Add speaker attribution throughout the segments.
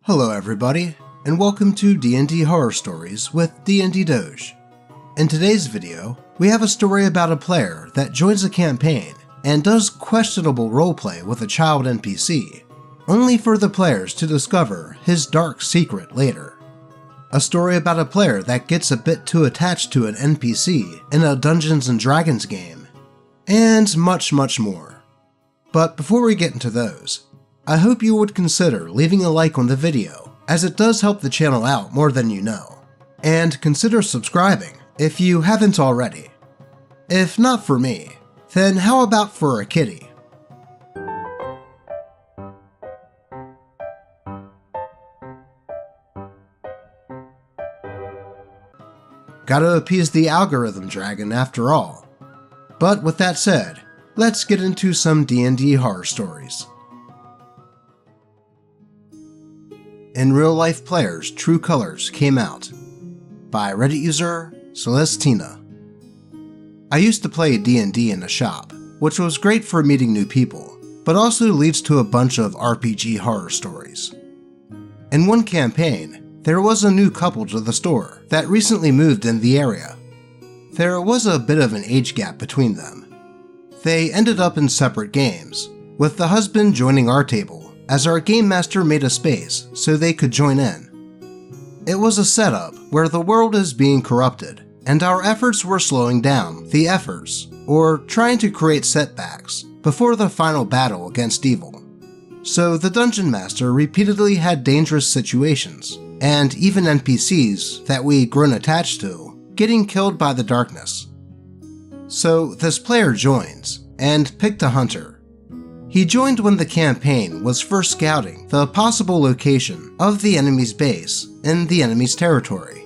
Speaker 1: Hello everybody, and welcome to DnD Horror Stories with DnD Doge. In today's video, we have a story about a player that joins a campaign and does questionable roleplay with a child NPC, only for the players to discover his dark secret later. A story about a player that gets a bit too attached to an NPC in a Dungeons & Dragons game, and much more. But before we get into those, I hope you would consider leaving a like on the video, as it does help the channel out more than you know, and consider subscribing if you haven't already. If not for me, then how about for a kitty? Gotta appease the algorithm dragon after all. But with that said, let's get into some D&D horror stories. In Real Life Players' True Colors came out by Reddit user Celestina. I used to play D&D in a shop, which was great for meeting new people, but also leads to a bunch of RPG horror stories. In one campaign, there was a new couple to the store that recently moved in the area. There was a bit of an age gap between them. They ended up in separate games, with the husband joining our table as our game master made a space so they could join in. It was a setup where the world is being corrupted, and our efforts were slowing down the efforts, or trying to create setbacks, before the final battle against evil. So the dungeon master repeatedly had dangerous situations, and even NPCs that we'd grown attached to, getting killed by the darkness. So this player joins, and picked a hunter. He joined when the campaign was first scouting the possible location of the enemy's base in the enemy's territory.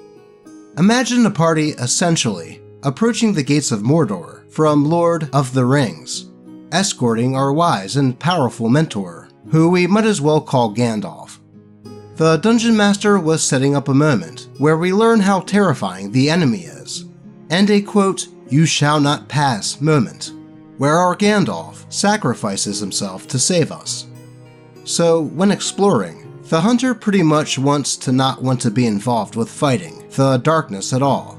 Speaker 1: Imagine a party essentially approaching the gates of Mordor from Lord of the Rings, escorting our wise and powerful mentor, who we might as well call Gandalf. The Dungeon Master was setting up a moment where we learn how terrifying the enemy is, and a quote, "you shall not pass" moment, where our Gandalf sacrifices himself to save us. So when exploring, the hunter pretty much wants to not want to be involved with fighting the darkness at all.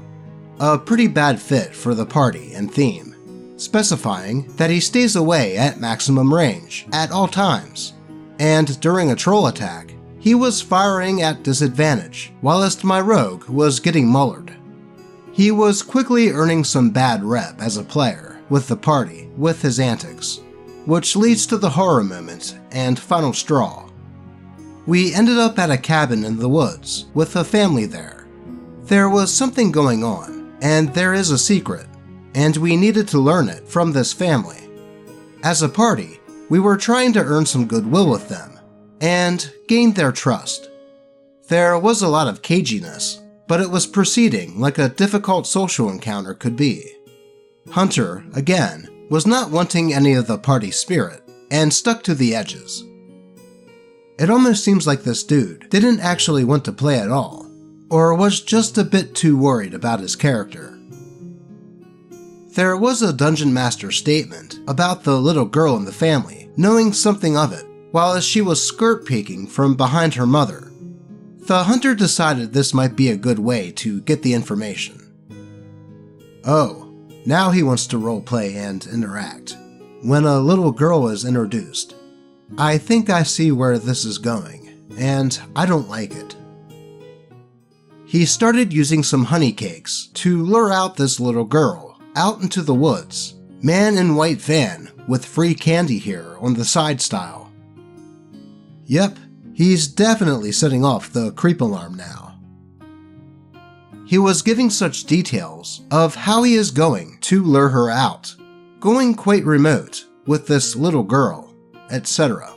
Speaker 1: A pretty bad fit for the party and theme, specifying that he stays away at maximum range at all times, and during a troll attack, he was firing at disadvantage, whilst my rogue was getting mullered. He was quickly earning some bad rep as a player with the party with his antics, which leads to the horror moment and final straw. We ended up at a cabin in the woods with a family there. There was something going on, and there is a secret, and we needed to learn it from this family. As a party, we were trying to earn some goodwill with them, and gain their trust. There was a lot of caginess, but it was proceeding like a difficult social encounter could be. Hunter, again, was not wanting any of the party spirit, and stuck to the edges. It almost seems like this dude didn't actually want to play at all, or was just a bit too worried about his character. There was a dungeon master statement about the little girl in the family knowing something of it, while she was skirt peeking from behind her mother. The hunter decided this might be a good way to get the information. Oh, now he wants to roleplay and interact, when a little girl is introduced. I think I see where this is going, and I don't like it. He started using some honey cakes to lure out this little girl out into the woods, man in white van with free candy here on the side style. Yep, he's definitely setting off the creep alarm now. He was giving such details of how he is going to lure her out, going quite remote with this little girl, etc.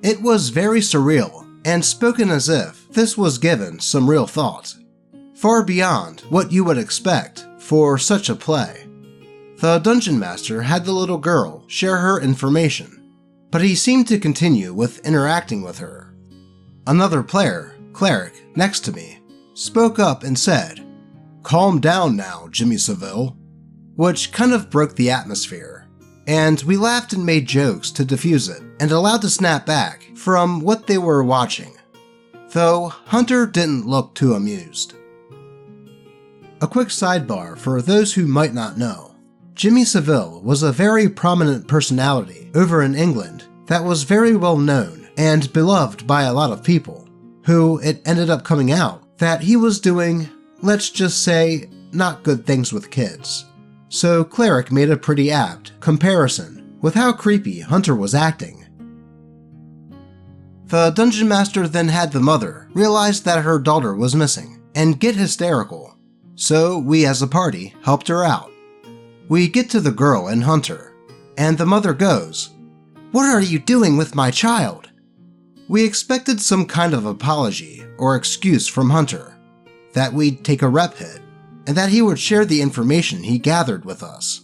Speaker 1: It was very surreal and spoken as if this was given some real thought, far beyond what you would expect for such a play. The Dungeon Master had the little girl share her information, but he seemed to continue with interacting with her. Another player, Cleric, next to me, spoke up and said, "Calm down now, Jimmy Saville," which kind of broke the atmosphere, and we laughed and made jokes to diffuse it and allowed to snap back from what they were watching. though Hunter didn't look too amused. A quick sidebar for those who might not know. Jimmy Savile was a very prominent personality over in England that was very well known and beloved by a lot of people, who it ended up coming out that he was doing, let's just say, not good things with kids. So Cleric made a pretty apt comparison with how creepy Hunter was acting. The Dungeon Master then had the mother realize that her daughter was missing and get hysterical, so we as a party helped her out. We get to the girl and Hunter, and the mother goes, "What are you doing with my child?" We expected some kind of apology or excuse from Hunter, that we'd take a rep hit, and that he would share the information he gathered with us.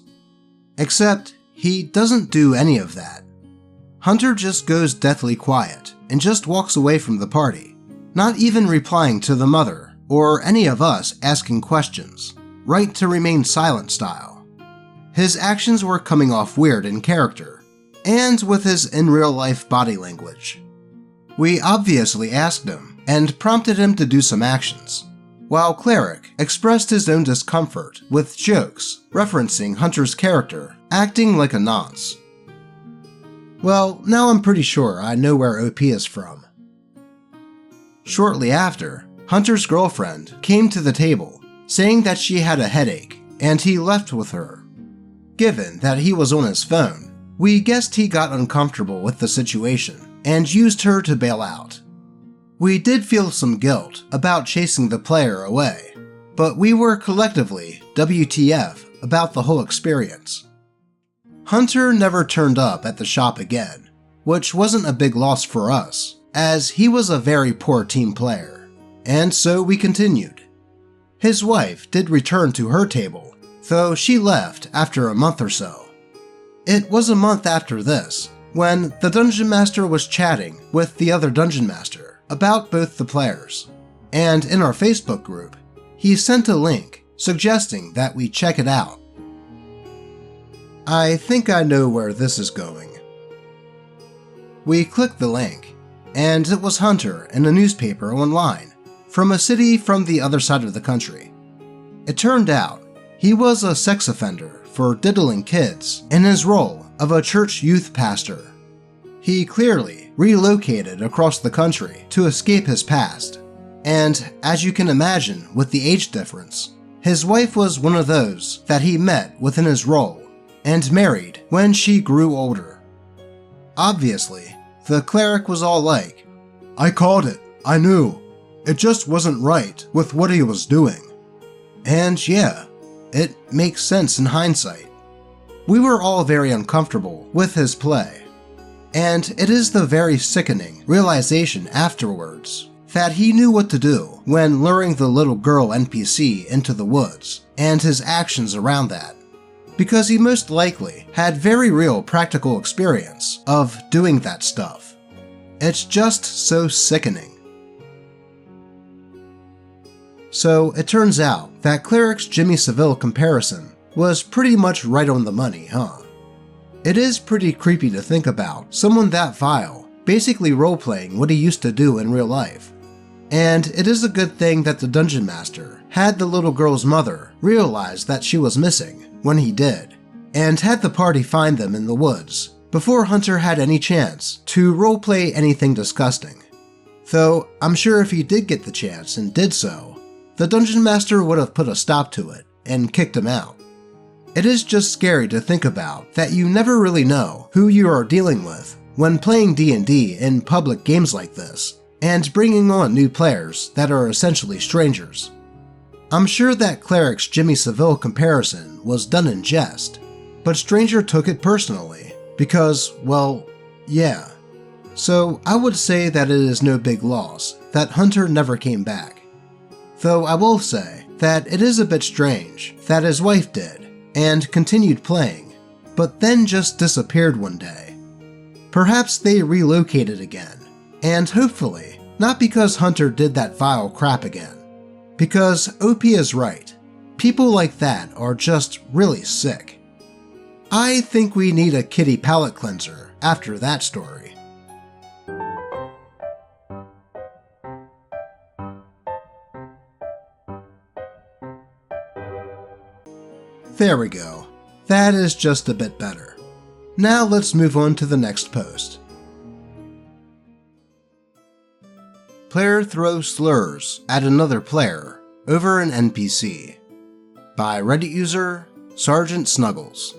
Speaker 1: Except, he doesn't do any of that. Hunter just goes deathly quiet and just walks away from the party, not even replying to the mother or any of us asking questions, right to remain silent style. His actions were coming off weird in character, and with his in-real-life body language. We obviously asked him and prompted him to do some actions, while Cleric expressed his own discomfort with jokes referencing Hunter's character acting like a nonce. Well, now I'm pretty sure I know where OP is from. Shortly after, Hunter's girlfriend came to the table, saying that she had a headache, and he left with her. Given that he was on his phone, we guessed he got uncomfortable with the situation and used her to bail out. We did feel some guilt about chasing the player away, but we were collectively WTF about the whole experience. Hunter never turned up at the shop again, which wasn't a big loss for us, as he was a very poor team player, and so we continued. His wife did return to her table, though she left after a month or so. It was a month after this, when the Dungeon Master was chatting with the other Dungeon Master about both the players, and in our Facebook group, he sent a link suggesting that we check it out. I think I know where this is going. We clicked the link, and it was Hunter in a newspaper online from a city from the other side of the country. It turned out he was a sex offender for diddling kids in his role of a church youth pastor. He clearly relocated across the country to escape his past, and as you can imagine with the age difference, his wife was one of those that he met within his role and married when she grew older. Obviously, the cleric was all like, "I called it, I knew, it just wasn't right with what he was doing." And yeah, it makes sense in hindsight. We were all very uncomfortable with his play, and it is the very sickening realization afterwards that he knew what to do when luring the little girl NPC into the woods and his actions around that, because he most likely had very real practical experience of doing that stuff. It's just so sickening. So it turns out that Cleric's Jimmy Savile comparison was pretty much right on the money, huh? It is pretty creepy to think about someone that vile basically roleplaying what he used to do in real life. And it is a good thing that the Dungeon Master had the little girl's mother realize that she was missing when he did, and had the party find them in the woods before Hunter had any chance to roleplay anything disgusting. Though I'm sure if he did get the chance and did so, the Dungeon Master would have put a stop to it and kicked him out. It is just scary to think about that you never really know who you are dealing with when playing D&D in public games like this, and bringing on new players that are essentially strangers. I'm sure that Cleric's Jimmy Savile comparison was done in jest, but Stranger took it personally, because, well, yeah. So I would say that it is no big loss that Hunter never came back. Though I will say that it is a bit strange that his wife did, and continued playing, but then just disappeared one day. Perhaps they relocated again, and hopefully not because Hunter did that vile crap again. Because OP is right, people like that are just really sick. I think we need a kitty palate cleanser after that story. There we go. That is just a bit better. Now let's move on to the next post. Player throws slurs at another player over an NPC. By Reddit user Sergeant Snuggles.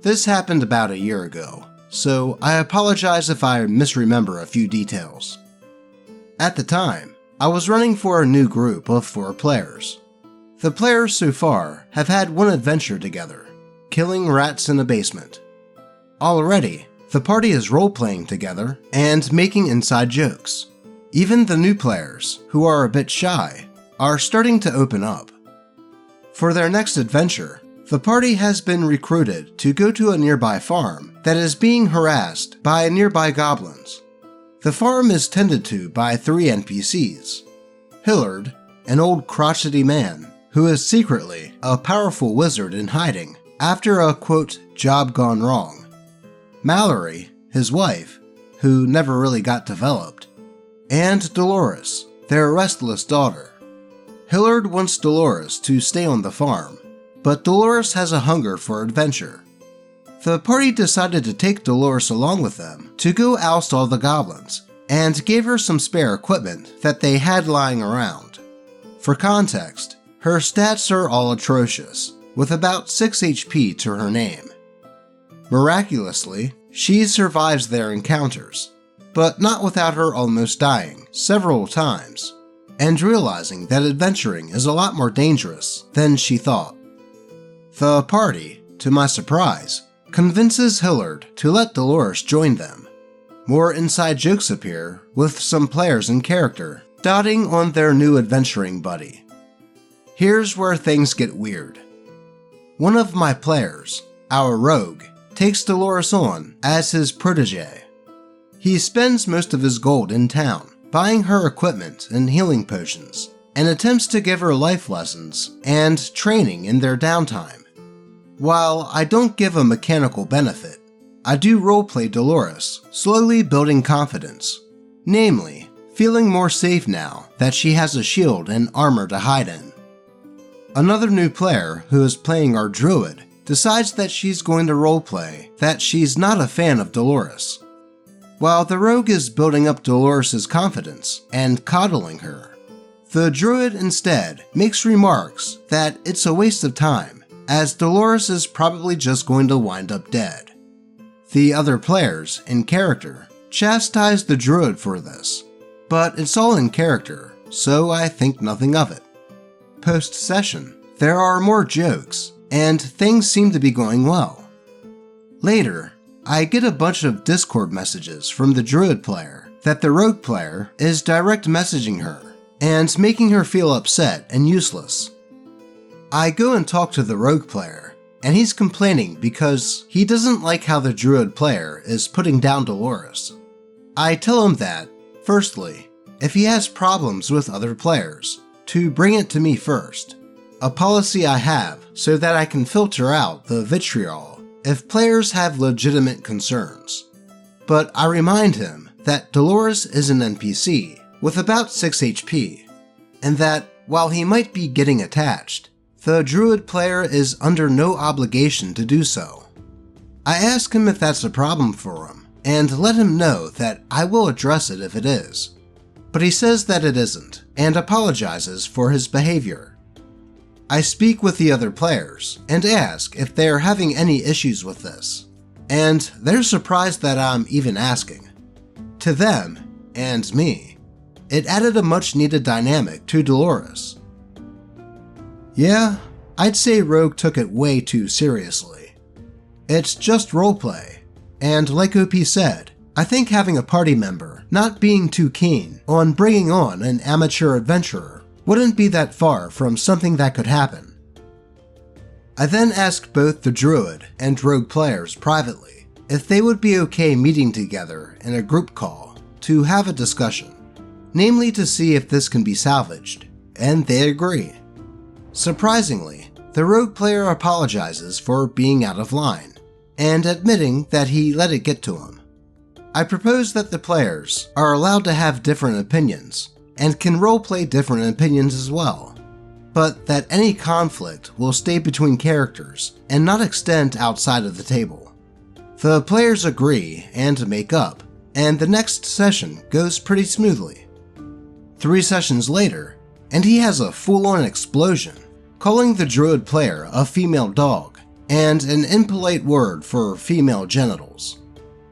Speaker 1: This happened about a year ago, so I apologize if I misremember a few details. At the time, I was running for a new group of 4 players. The players so far have had one adventure together, killing rats in a basement. Already, the party is role-playing together and making inside jokes. Even the new players, who are a bit shy, are starting to open up. For their next adventure, the party has been recruited to go to a nearby farm that is being harassed by nearby goblins. The farm is tended to by 3 NPCs. Hillard, an old crotchety man who is secretly a powerful wizard in hiding after a quote job gone wrong. Mallory, his wife, who never really got developed, and Deloris, their restless daughter. Hillard wants Deloris to stay on the farm, but Deloris has a hunger for adventure. The party decided to take Deloris along with them to go oust all the goblins, and gave her some spare equipment that they had lying around. For context, her stats are all atrocious, with about 6 HP to her name. Miraculously, she survives their encounters, but not without her almost dying several times, and realizing that adventuring is a lot more dangerous than she thought. The party, to my surprise, convinces Hillard to let Deloris join them. More inside jokes appear, with some players in character dotting on their new adventuring buddy. Here's where things get weird. One of my players, our rogue, takes Deloris on as his protege. He spends most of his gold in town, buying her equipment and healing potions, and attempts to give her life lessons and training in their downtime. While I don't give a mechanical benefit, I do roleplay Deloris, slowly building confidence, namely, feeling more safe now that she has a shield and armor to hide in. Another new player who is playing our druid decides that she's going to roleplay that she's not a fan of Deloris. While the rogue is building up Deloris' confidence and coddling her, the druid instead makes remarks that it's a waste of time, as Deloris is probably just going to wind up dead. The other players, in character, chastise the druid for this, but it's all in character, so I think nothing of it. Post-session, there are more jokes, and things seem to be going well. Later, I get a bunch of Discord messages from the druid player that the rogue player is direct messaging her and making her feel upset and useless. I go and talk to the rogue player, and he's complaining because he doesn't like how the druid player is putting down Deloris. I tell him that, firstly, if he has problems with other players, to bring it to me first, a policy I have so that I can filter out the vitriol if players have legitimate concerns. But I remind him that Deloris is an NPC with about 6 HP, and that while he might be getting attached, the druid player is under no obligation to do so. I ask him if that's a problem for him, and let him know that I will address it if it is. But he says that it isn't, and apologizes for his behavior. I speak with the other players, and ask if they are having any issues with this, and they're surprised that I'm even asking. To them, and me, it added a much-needed dynamic to Deloris. Yeah, I'd say Rogue took it way too seriously. It's just roleplay, and like OP said, I think having a party member not being too keen on bringing on an amateur adventurer wouldn't be that far from something that could happen. I then asked both the druid and rogue players privately if they would be okay meeting together in a group call to have a discussion, namely to see if this can be salvaged, and they agree. Surprisingly, the rogue player apologizes for being out of line, and admitting that he let it get to him. I propose that the players are allowed to have different opinions, and can roleplay different opinions as well. but that any conflict will stay between characters and not extend outside of the table. The players agree and make up, and the next session goes pretty smoothly. 3 sessions later, and he has a full-on explosion, calling the druid player a female dog and an impolite word for female genitals.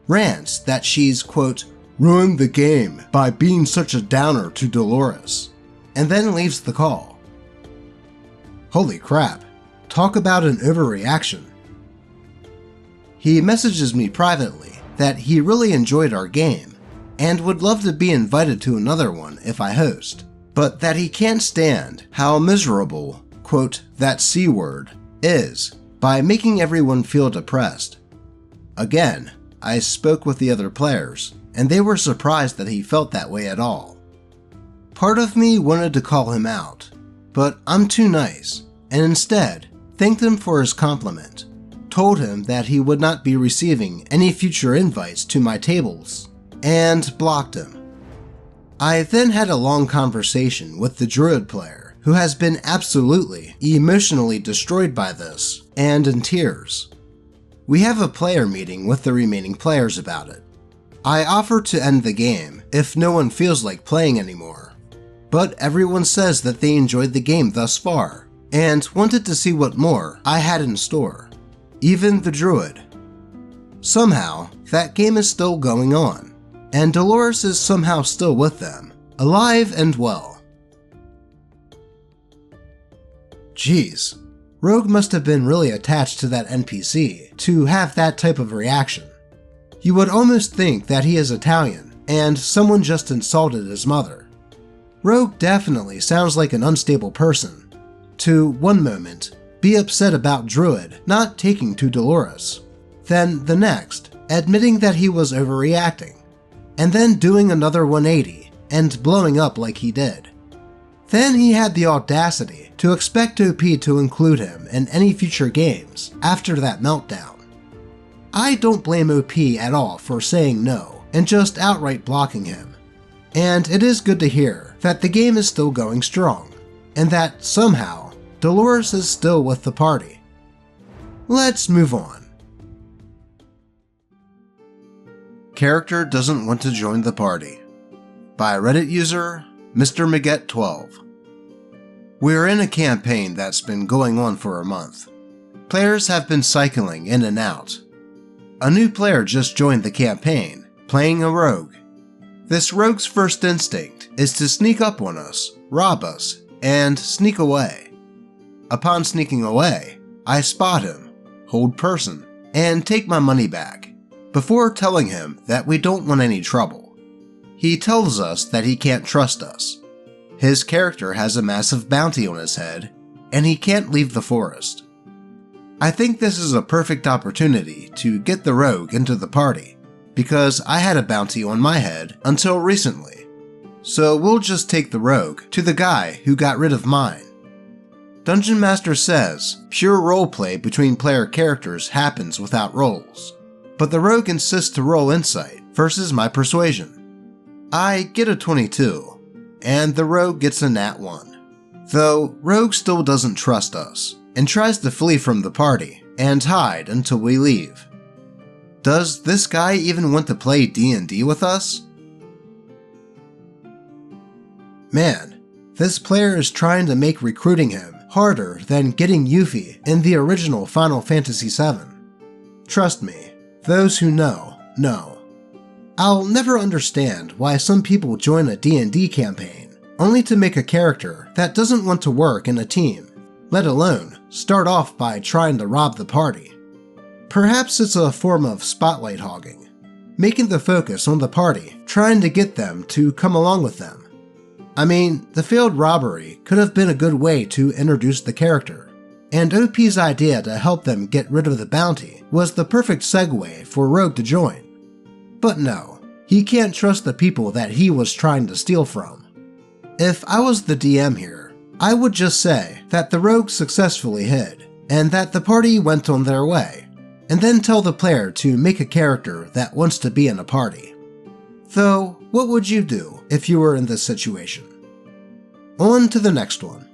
Speaker 1: Rants that she's, quote, ruined the game by being such a downer to Deloris, and then leaves the call. Holy crap, talk about an overreaction. He messages me privately that he really enjoyed our game and would love to be invited to another one if I host, but that he can't stand how miserable, quote, that C word is by making everyone feel depressed. Again, I spoke with the other players, and they were surprised that he felt that way at all. Part of me wanted to call him out, but I'm too nice, and instead thanked him for his compliment, told him that he would not be receiving any future invites to my tables, and blocked him. I then had a long conversation with the druid player, who has been absolutely emotionally destroyed by this, and in tears. We have a player meeting with the remaining players about it. I offer to end the game if no one feels like playing anymore, but everyone says that they enjoyed the game thus far, and wanted to see what more I had in store, even the druid. Somehow, that game is still going on, and Deloris is somehow still with them, alive and well. Jeez, Rogue must have been really attached to that NPC to have that type of reaction. You would almost think that he is Italian and someone just insulted his mother. Rogue definitely sounds like an unstable person. To, one moment, be upset about Druid not taking to Deloris, then the next, admitting that he was overreacting, and then doing another 180 and blowing up like he did. Then he had the audacity to expect OP to include him in any future games after that meltdown. I don't blame OP at all for saying no and just outright blocking him, and it is good to hear that the game is still going strong, and that somehow Deloris is still with the party. Let's move on. Character doesn't want to join the party, by Reddit user Mr. Maget12. We're in a campaign that's been going on for a month. Players have been cycling in and out. A new player just joined the campaign, playing a rogue. This rogue's first instinct is to sneak up on us, rob us, and sneak away. Upon sneaking away, I spot him, hold person, and take my money back, before telling him that we don't want any trouble. He tells us that he can't trust us. His character has a massive bounty on his head, and he can't leave the forest. I think this is a perfect opportunity to get the rogue into the party, because I had a bounty on my head until recently. So we'll just take the rogue to the guy who got rid of mine. Dungeon Master says pure roleplay between player characters happens without rolls, but the rogue insists to roll insight versus my persuasion. I get a 22, and the rogue gets a nat 1. Though rogue still doesn't trust us, and tries to flee from the party and hide until we leave. Does this guy even want to play D&D with us? Man, this player is trying to make recruiting him harder than getting Yuffie in the original Final Fantasy VII. Trust me, those who know, know. I'll never understand why some people join a D&D campaign only to make a character that doesn't want to work in a team, let alone start off by trying to rob the party. Perhaps it's a form of spotlight hogging, making the focus on the party, trying to get them to come along with them. I mean, the failed robbery could have been a good way to introduce the character, and OP's idea to help them get rid of the bounty was the perfect segue for Rogue to join. But no, he can't trust the people that he was trying to steal from. If I was the DM here, I would just say that the rogue successfully hid, and that the party went on their way, and then tell the player to make a character that wants to be in a party. Though, what would you do if you were in this situation? On to the next one.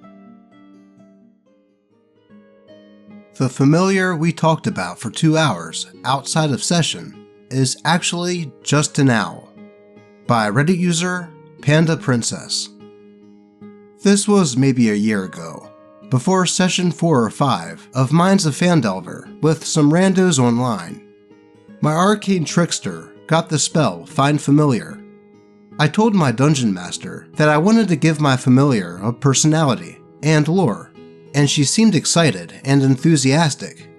Speaker 1: The familiar we talked about for 2 hours outside of session is actually just an owl. By Reddit user Panda Princess. This was maybe a year ago, before session 4 or 5 of Minds of Phandelver with some randos online. My arcane trickster got the spell Find Familiar. I told my dungeon master that I wanted to give my familiar a personality and lore, and she seemed excited and enthusiastic.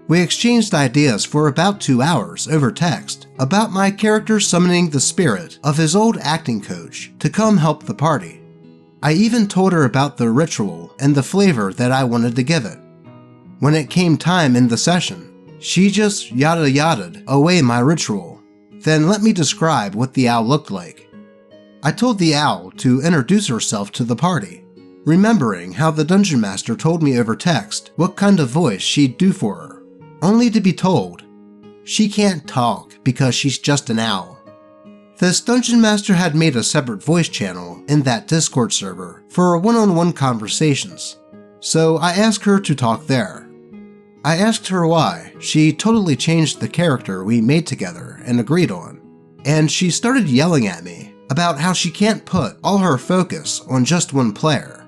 Speaker 1: We exchanged ideas for about 2 hours over text about my character summoning the spirit of his old acting coach to come help the party. I even told her about the ritual and the flavor that I wanted to give it. When it came time in the session, she just yada yada'd away my ritual, then let me describe what the owl looked like. I told the owl to introduce herself to the party, remembering how the dungeon master told me over text what kind of voice she'd do for her, only to be told, she can't talk because she's just an owl. This dungeon master had made a separate voice channel in that Discord server for one-on-one conversations, so I asked her to talk there. I asked her why. She totally changed the character we made together and agreed on, and she started yelling at me about how she can't put all her focus on just one player.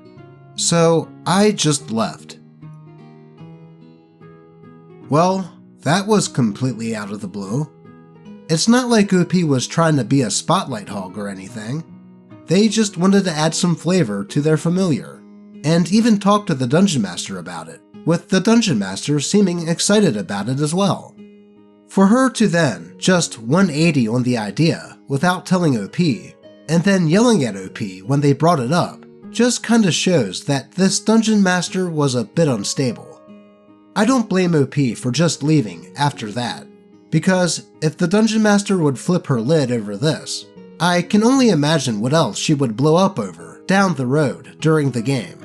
Speaker 1: So I just left. Well, that was completely out of the blue. It's not like OP was trying to be a spotlight hog or anything. They just wanted to add some flavor to their familiar, and even talk to the dungeon master about it, with the dungeon master seeming excited about it as well. For her to then just 180 on the idea without telling OP, and then yelling at OP when they brought it up, just kinda shows that this dungeon master was a bit unstable. I don't blame OP for just leaving after that, because if the dungeon master would flip her lid over this, I can only imagine what else she would blow up over down the road during the game.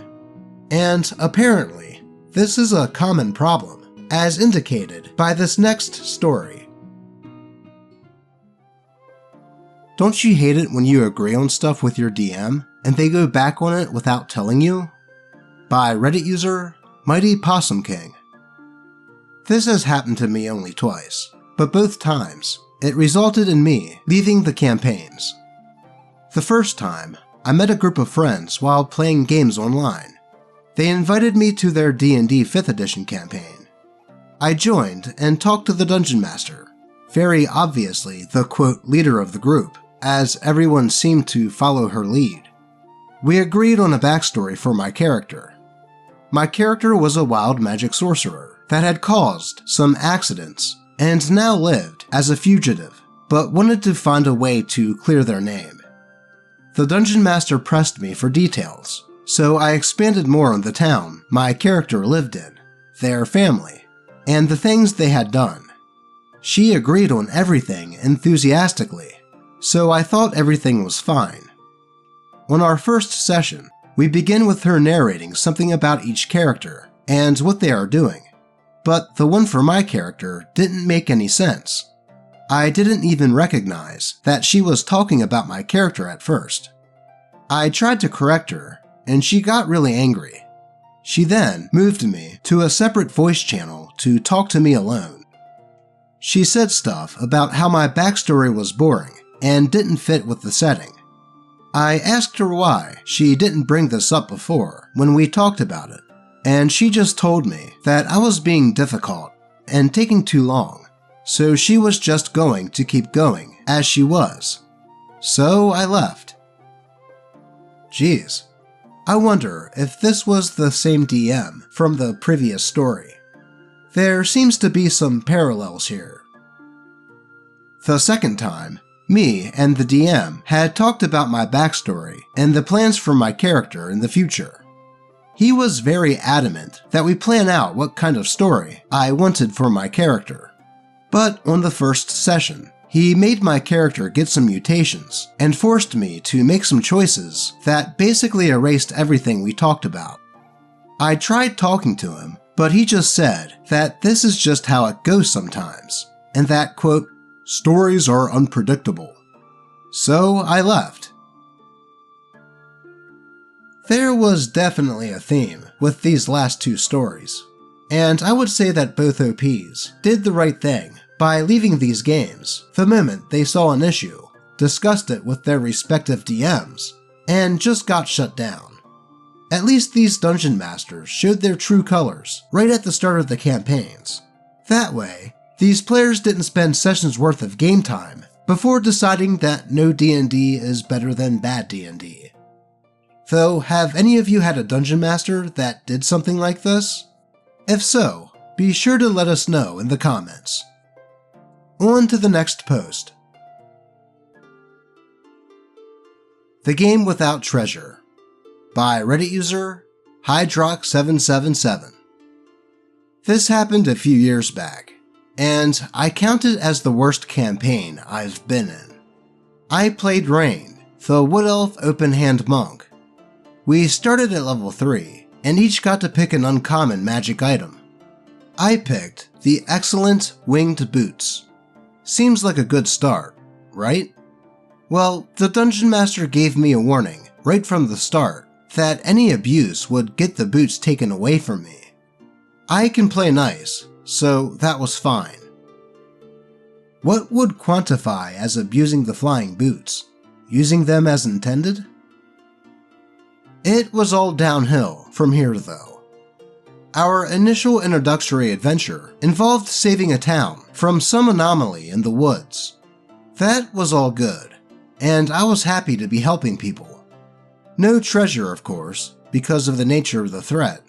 Speaker 1: And apparently, this is a common problem, as indicated by this next story. Don't you hate it when you agree on stuff with your DM and they go back on it without telling you? By Reddit user Mighty Possum King. This has happened to me only twice, but both times it resulted in me leaving the campaigns. The first time, I met a group of friends while playing games online. They invited me to their D&D 5th edition campaign. I joined and talked to the dungeon master, very obviously the quote leader of the group, as everyone seemed to follow her lead. We agreed on a backstory for my character. My character was a wild magic sorcerer that had caused some accidents and now lived as a fugitive, but wanted to find a way to clear their name. The dungeon master pressed me for details, so I expanded more on the town my character lived in, their family, and the things they had done. She agreed on everything enthusiastically, so I thought everything was fine. On our first session, we begin with her narrating something about each character and what they are doing, but the one for my character didn't make any sense. I didn't even recognize that she was talking about my character at first. I tried to correct her, and she got really angry. She then moved me to a separate voice channel to talk to me alone. She said stuff about how my backstory was boring and didn't fit with the setting. I asked her why she didn't bring this up before when we talked about it, and she just told me that I was being difficult and taking too long, so she was just going to keep going as she was. So I left. Geez, I wonder if this was the same DM from the previous story. There seems to be some parallels here. The second time, me and the DM had talked about my backstory and the plans for my character in the future. He was very adamant that we plan out what kind of story I wanted for my character. But on the first session, he made my character get some mutations and forced me to make some choices that basically erased everything we talked about. I tried talking to him, but he just said that this is just how it goes sometimes, and that, quote, stories are unpredictable. So I left. There was definitely a theme with these last two stories, and I would say that both OPs did the right thing by leaving these games the moment they saw an issue, discussed it with their respective DMs, and just got shut down. At least these dungeon masters showed their true colors right at the start of the campaigns. That way, these players didn't spend sessions worth of game time before deciding that no D&D is better than bad D&D. Though, have any of you had a dungeon master that did something like this? If so, be sure to let us know in the comments. On to the next post. The Game Without Treasure by Reddit user Hydrox777. This happened a few years back, and I count it as the worst campaign I've been in. I played Rain, the Wood Elf Open Hand Monk. We started at level 3, and each got to pick an uncommon magic item. I picked the excellent Winged Boots. Seems like a good start, right? Well, the Dungeon Master gave me a warning right from the start that any abuse would get the boots taken away from me. I can play nice, so that was fine. What would quantify as abusing the flying boots? Using them as intended? It was all downhill from here though. Our initial introductory adventure involved saving a town from some anomaly in the woods. That was all good, and I was happy to be helping people. No treasure, of course, because of the nature of the threat,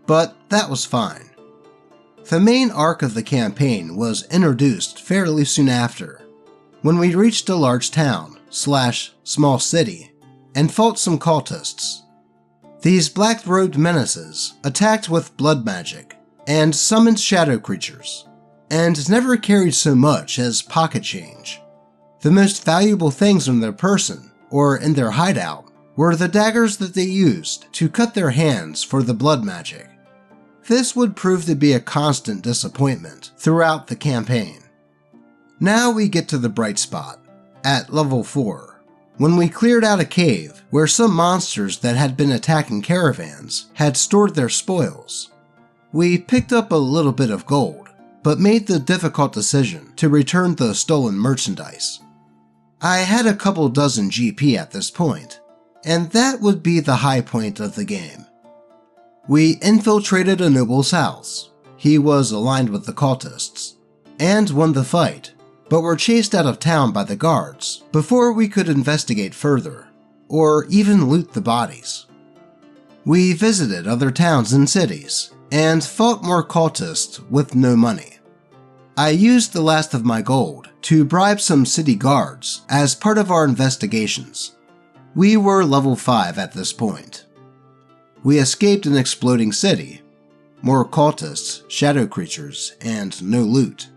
Speaker 1: but that was fine. The main arc of the campaign was introduced fairly soon after, when we reached a large town / small city and fought some cultists. These black-robed menaces attacked with blood magic and summoned shadow creatures, and never carried so much as pocket change. The most valuable things on their person or in their hideout were the daggers that they used to cut their hands for the blood magic. This would prove to be a constant disappointment throughout the campaign. Now we get to the bright spot, at level 4, when we cleared out a cave where some monsters that had been attacking caravans had stored their spoils. We picked up a little bit of gold, but made the difficult decision to return the stolen merchandise. I had a couple dozen GP at this point, and that would be the high point of the game. We infiltrated a noble's house. He was aligned with the cultists, and won the fight, but were chased out of town by the guards before we could investigate further, or even loot the bodies. We visited other towns and cities, and fought more cultists with no money. I used the last of my gold to bribe some city guards as part of our investigations. We were level 5 at this point. We escaped an exploding city, more cultists, shadow creatures, and no loot,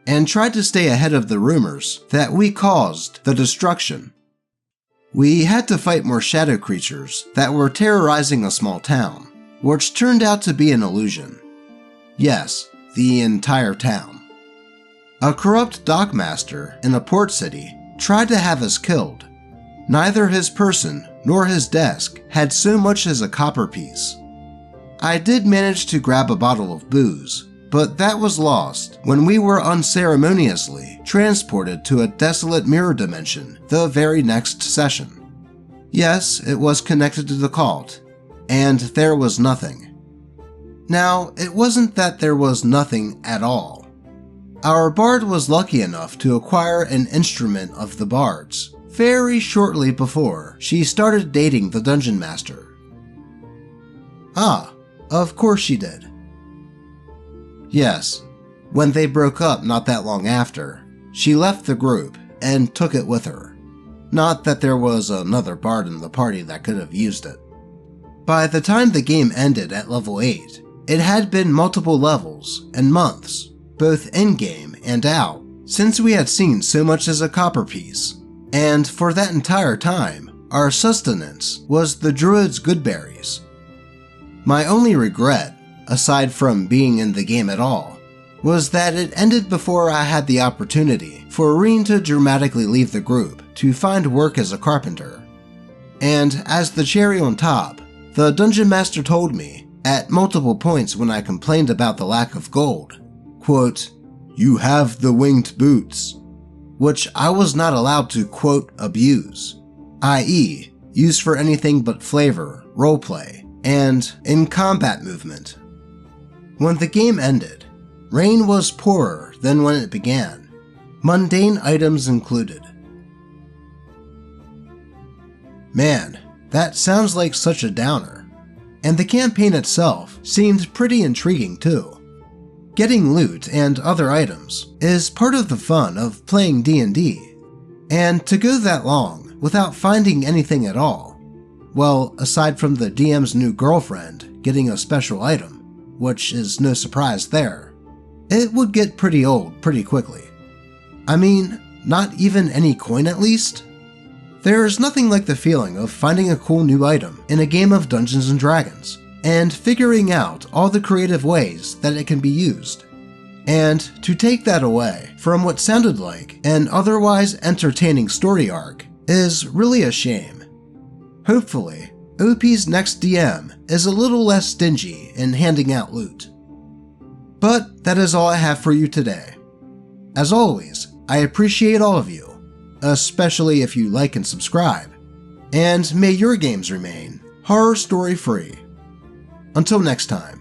Speaker 1: and tried to stay ahead of the rumors that we caused the destruction. We had to fight more shadow creatures that were terrorizing a small town, which turned out to be an illusion. Yes, the entire town. A corrupt dockmaster in a port city tried to have us killed. Neither his person nor his desk had so much as a copper piece. I did manage to grab a bottle of booze, but that was lost when we were unceremoniously transported to a desolate mirror dimension the very next session. Yes, it was connected to the cult, and there was nothing. Now, it wasn't that there was nothing at all. Our bard was lucky enough to acquire an instrument of the bard's very shortly before she started dating the dungeon master. Ah, of course she did. Yes, when they broke up not that long after, she left the group and took it with her. Not that there was another bard in the party that could have used it. By the time the game ended at level 8, it had been multiple levels and months, both in-game and out, since we had seen so much as a copper piece. And for that entire time, our sustenance was the druid's good berries. My only regret, aside from being in the game at all, was that it ended before I had the opportunity for Reen to dramatically leave the group to find work as a carpenter. And as the cherry on top, the dungeon master told me At multiple points when I complained about the lack of gold, quote, "You have the winged boots," which I was not allowed to, quote, abuse, i.e., use for anything but flavor, roleplay, and in combat movement. When the game ended, rain was poorer than when it began, mundane items included. Man, that sounds like such a downer. And the campaign itself seemed pretty intriguing too. Getting loot and other items is part of the fun of playing D&D, and to go that long without finding anything at all, well, aside from the DM's new girlfriend getting a special item, which is no surprise there, it would get pretty old pretty quickly. I mean, not even any coin at least? There's nothing like the feeling of finding a cool new item in a game of Dungeons & Dragons, and figuring out all the creative ways that it can be used. And to take that away from what sounded like an otherwise entertaining story arc is really a shame. Hopefully, OP's next DM is a little less stingy in handing out loot. But that is all I have for you today. As always, I appreciate all of you, especially if you like and subscribe, and may your games remain horror story free. Until next time.